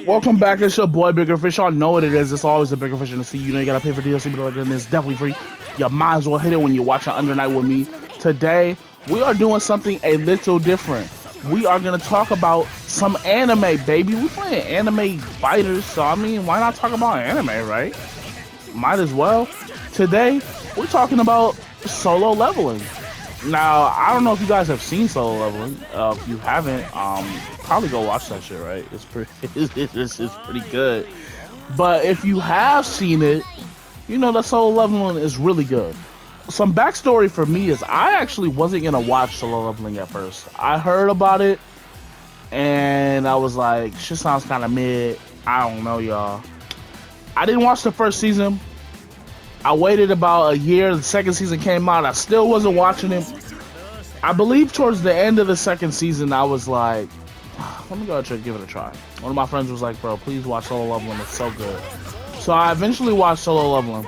Welcome back. It's your boy Bigger Fish. Y'all know what it is. It's always a Bigger Fish in the sea. You know you gotta pay for DLC, but it's definitely free. You might as well hit it when you're watching Under Night with me. Today, we are doing something a little different. We are gonna talk about some anime, baby. We playing anime fighters, so I mean, why not talk about anime, right? Might as well. Today, we're talking about solo leveling. Now, I don't know if you guys have seen Solo Leveling. If you haven't, probably go watch that shit, right? It's pretty, it's pretty good. But if you have seen it, you know that Solo Leveling is really good. Some backstory for me is I actually wasn't gonna watch Solo Leveling at first. I heard about it, and I was like, shit sounds kind of mid. I don't know, y'all. I didn't watch the first season. I waited about a year. The second season came out. I still wasn't watching it. I believe towards the end of the second season, I was like, let me go ahead and give it a try. One of my friends was like, bro, please watch Solo Leveling. It's so good. So I eventually watched Solo Leveling.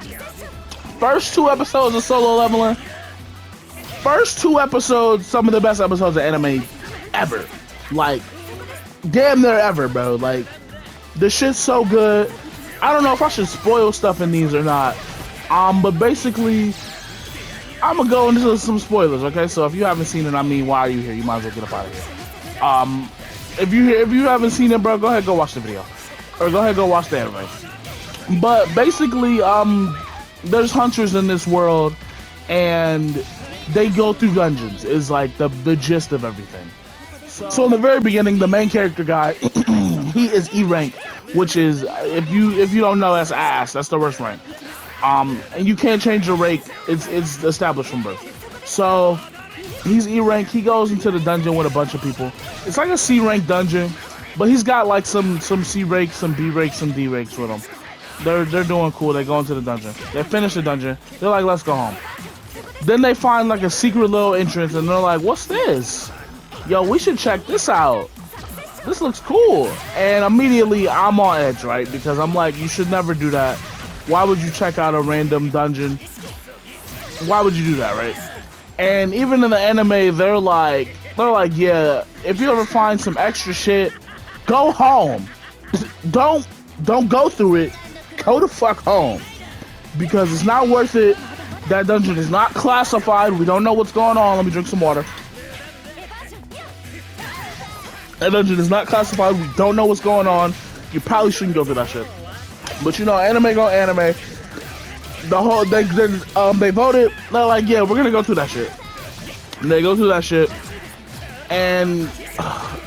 First 2 episodes of Solo Leveling. First 2 episodes, some of the best episodes of anime ever. Like, damn near ever, bro. Like, the shit's so good. I don't know if I should spoil stuff in these or not. But basically, I'm gonna go into some spoilers, okay? So if you haven't seen it, I mean, why are you here? You might as well get up out of here. If you haven't seen it, bro, go ahead, go watch the video, or go ahead, go watch the anime. But basically, there's hunters in this world, and they go through dungeons. Is like the gist of everything. So in the very beginning, the main character guy, he is E rank, which is if you don't know, that's ass. That's the worst rank. And you can't change your rank. It's established from birth. So he's E rank. He goes into the dungeon with a bunch of people. It's like a C rank dungeon, but he's got like some C rank, some B rank, some D ranks with him. They're doing cool. They go into the dungeon. They finish the dungeon. They're like, let's go home. Then they find like a secret little entrance, and they're like, what's this? Yo, we should check this out. This looks cool. And immediately I'm on edge, right? Because I'm like, you should never do that. Why would you check out a random dungeon? Why would you do that, right? And even in the anime, they're like, yeah, if you ever find some extra shit, go home. Don't go through it. Go the fuck home. Because it's not worth it. That dungeon is not classified. We don't know what's going on. Let me drink some water. That dungeon is not classified. We don't know what's going on. You probably shouldn't go through that shit. But you know, anime go anime. The whole they voted. They're like, yeah, we're gonna go through that shit. And they go through that shit, and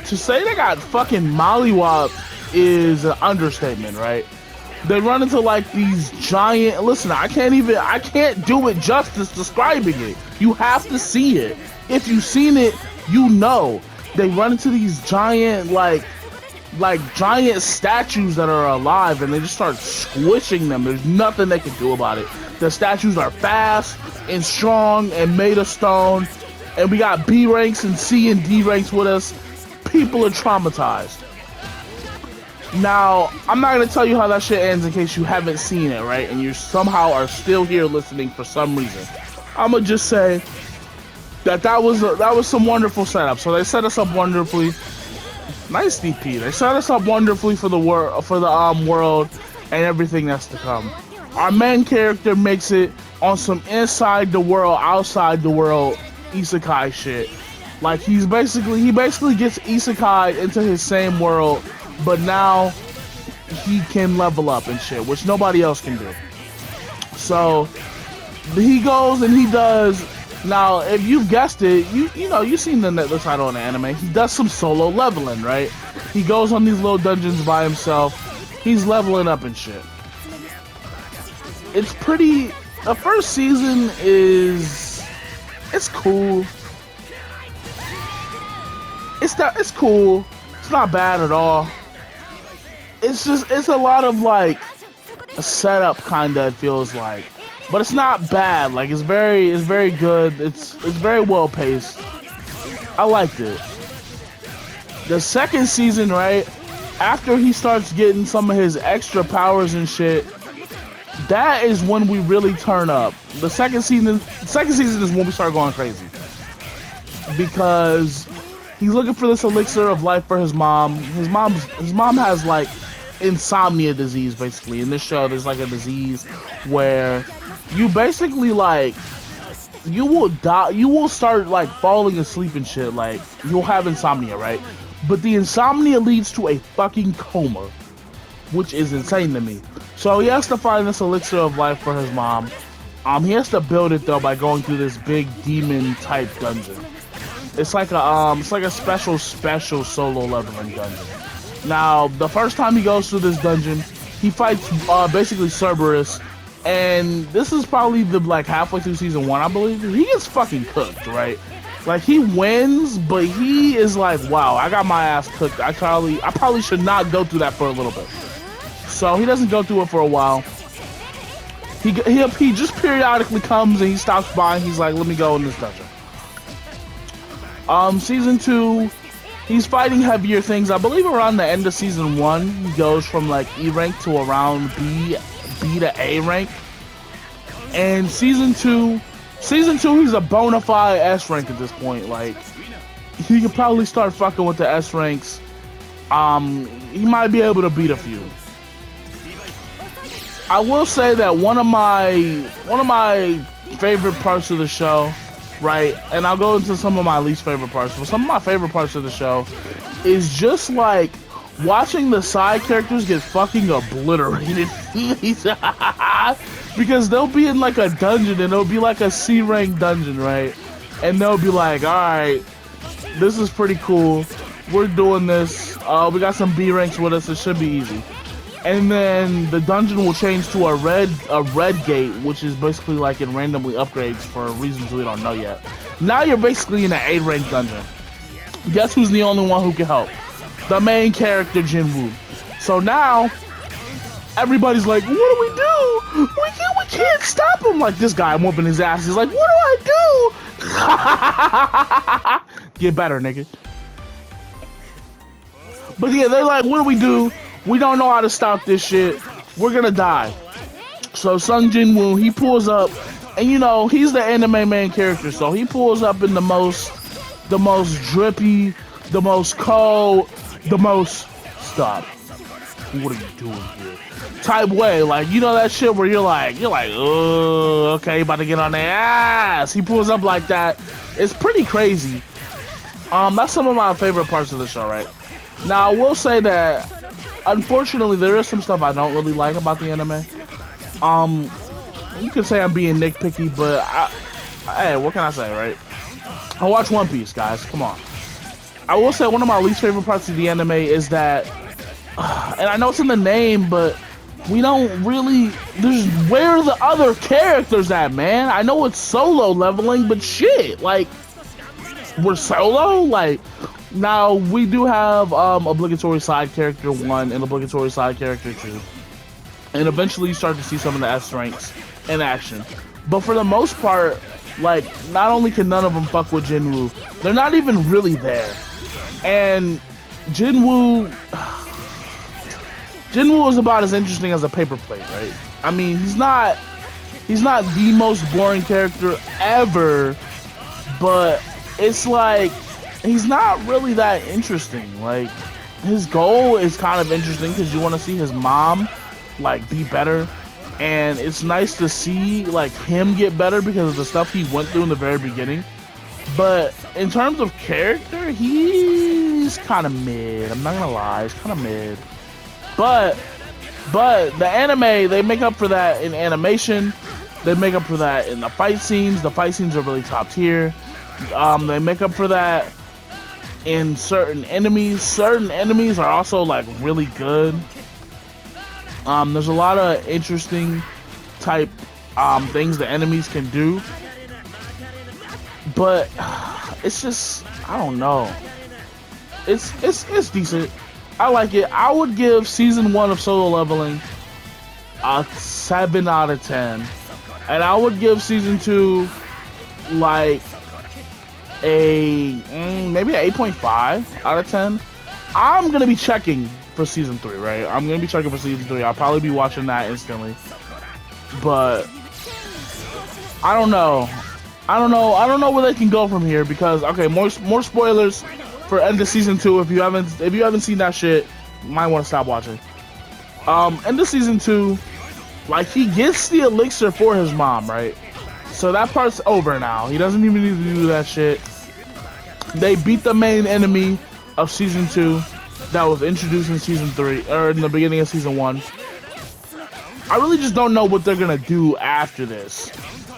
to say they got fucking mollywopped is an understatement, right? They run into like these giant. Listen, I can't do it justice describing it. You have to see it. If you've seen it, you know. They run into these giant like giant statues that are alive, and they just start squishing them. There's nothing they can do about it. The statues are fast and strong and made of stone, and we got B ranks and C and D ranks with us. People are traumatized. Now, I'm not gonna tell you how that shit ends in case you haven't seen it, right? And you somehow are still here listening for some reason. I'm gonna just say that was some wonderful setup. So they set us up wonderfully. Nice DP. They set us up wonderfully for the world and everything that's to come. Our main character makes it on some inside the world, outside the world isekai shit. Like he basically gets isekai into his same world, but now he can level up and shit, which nobody else can do. So he goes and he does. Now, if you've guessed it, you know, you've seen the title in the anime. He does some solo leveling, right? He goes on these little dungeons by himself. He's leveling up and shit. It's pretty. The first season it's cool. It's cool. It's not bad at all. It's a lot of like a setup kinda, it feels like. But it's not bad. Like it's very good. It's very well paced. I liked it. The second season, right? After he starts getting some of his extra powers and shit, that is when we really turn up. The second season is when we start going crazy. Because He's looking for this elixir of life for his mom. His mom has like insomnia disease basically. In this show, there's like a disease where you basically like you will die. You will start like falling asleep and shit. Like you'll have insomnia, right? But the insomnia leads to a fucking coma, which is insane to me. So he has to find this elixir of life for his mom. He has to build it though by going through this big demon type dungeon. It's like a special solo leveling dungeon. Now, the first time he goes through this dungeon, he fights basically Cerberus, and this is probably the like halfway through season 1, I believe. He gets fucking cooked, right? Like he wins, but he is like, wow, I got my ass cooked. I probably should not go through that for a little bit. So he doesn't go through it for a while. He just periodically comes and he stops by and he's like, let me go in this dungeon. Season 2, he's fighting heavier things. I believe around the end of season 1, he goes from like E rank to around B to A rank. And season 2, he's a bona fide S rank at this point. Like, he could probably start fucking with the S ranks. He might be able to beat a few. I will say that one of my favorite parts of the show, right? And I'll go into some of my least favorite parts. But some of my favorite parts of the show is just like watching the side characters get fucking obliterated. Because they'll be in like a dungeon and it'll be like a C rank dungeon, right? And they'll be like, alright, this is pretty cool. We're doing this. We got some B ranks with us. It should be easy. And then the dungeon will change to a red gate, which is basically like it randomly upgrades for reasons we don't know yet. Now you're basically in an A rank dungeon. Guess who's the only one who can help? The main character, Jinwoo. So now everybody's like, what do we do? We can't stop him. Like this guy, I'm whooping his ass. He's like, what do I do? Get better, nigga. But yeah, they're like, what do we do? We don't know how to stop this shit. We're gonna die. So Sung Jinwoo, he pulls up, and you know, he's the anime main character, so he pulls up in the most drippy, the most cold, the most stop. What are you doing here? Type way, like you know that shit where you're like, oh, okay, about to get on their ass. He pulls up like that. It's pretty crazy. That's some of my favorite parts of the show, right? Now I will say that unfortunately, there is some stuff I don't really like about the anime. You could say I'm being nitpicky, but hey, what can I say, right? I watch One Piece, guys. Come on. I will say one of my least favorite parts of the anime is that, and I know it's in the name, but we don't really. Where are the other characters at, man? I know it's solo leveling, but shit, like we're solo, like. Now, we do have obligatory side character 1 and obligatory side character 2. And eventually you start to see some of the S ranks in action. But for the most part, like, not only can none of them fuck with Jinwoo, they're not even really there. And Jinwoo is about as interesting as a paper plate, right? I mean, he's not the most boring character ever, but it's like, he's not really that interesting. Like, his goal is kind of interesting because you want to see his mom, like, be better. And it's nice to see, like, him get better because of the stuff he went through in the very beginning. But in terms of character, he's kind of mid. I'm not gonna lie, he's kind of mid. But the anime, they make up for that in animation. They make up for that in the fight scenes. The fight scenes are really top tier. They make up for that in certain enemies. Certain enemies are also like really good. There's a lot of interesting type things the enemies can do, but it's just, I don't know. It's decent. I like it. I would give season 1 of Solo Leveling a 7 out of 10, and I would give season 2 like maybe an 8.5 out of 10. I'm gonna be checking for season 3, right? I'm gonna be checking for season 3. I'll probably be watching that instantly. But I don't know where they can go from here because, okay, more spoilers. for end of season 2. If you haven't seen that shit, you might want to stop watching. End of season 2, like, he gets the elixir for his mom, right? So that part's over now. He doesn't even need to do that shit. They beat the main enemy of season 2 that was introduced in season 3, or in the beginning of season 1. I really just don't know what they're gonna do after this,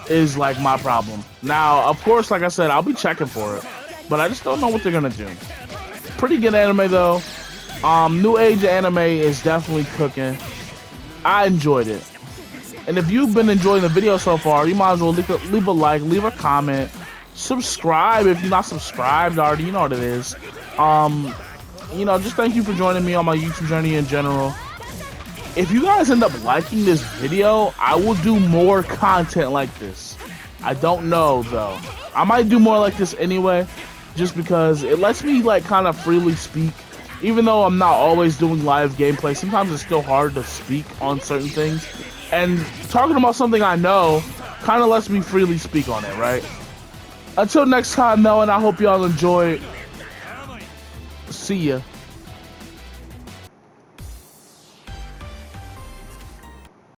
is like my problem. Now, of course, like I said, I'll be checking for it, but I just don't know what they're gonna do. Pretty good anime though. New age anime is definitely cooking. I enjoyed it. And if you've been enjoying the video so far, you might as well leave a like, leave a comment, subscribe if you're not subscribed already, you know what it is. You know, just thank you for joining me on my YouTube journey in general. If you guys end up liking this video, I will do more content like this. I don't know though. I might do more like this anyway, just because it lets me like kind of freely speak. Even though I'm not always doing live gameplay, sometimes it's still hard to speak on certain things. And talking about something I know kind of lets me freely speak on it, right? Until next time though, and I hope y'all enjoy. See ya.